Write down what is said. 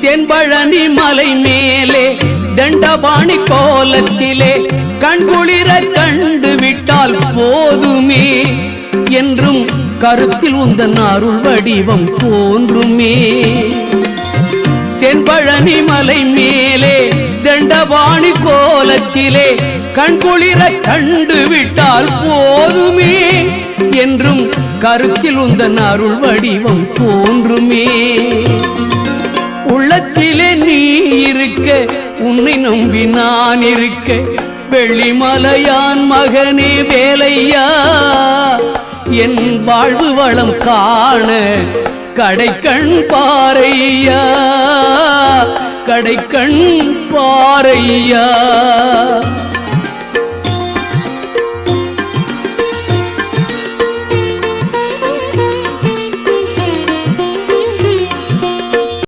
தென்பழனி மலை மேலே தண்டபாணி கோலத்திலே கண்குளிர கண்டு விட்டால் போதுமே என்றும் கருத்தில் உந்தன் அருள் வடிவம் தோன்றுமே. தென்பழனி மலை மேலே தண்டபாணி கோலத்திலே கண்குளிர கண்டு விட்டால் போதுமே என்றும் கருத்தில் உந்தன் அருள் வடிவம் தோன்றுமே. உள்ளத்திலே நீ இருக்க உன்னை நம்பி நான் இருக்க வெள்ளிமலையான் மகனே வேலையா என் வாழ்வு வளம் காண கடைக்கண் பாறையா கடைக்கண் பாறையா.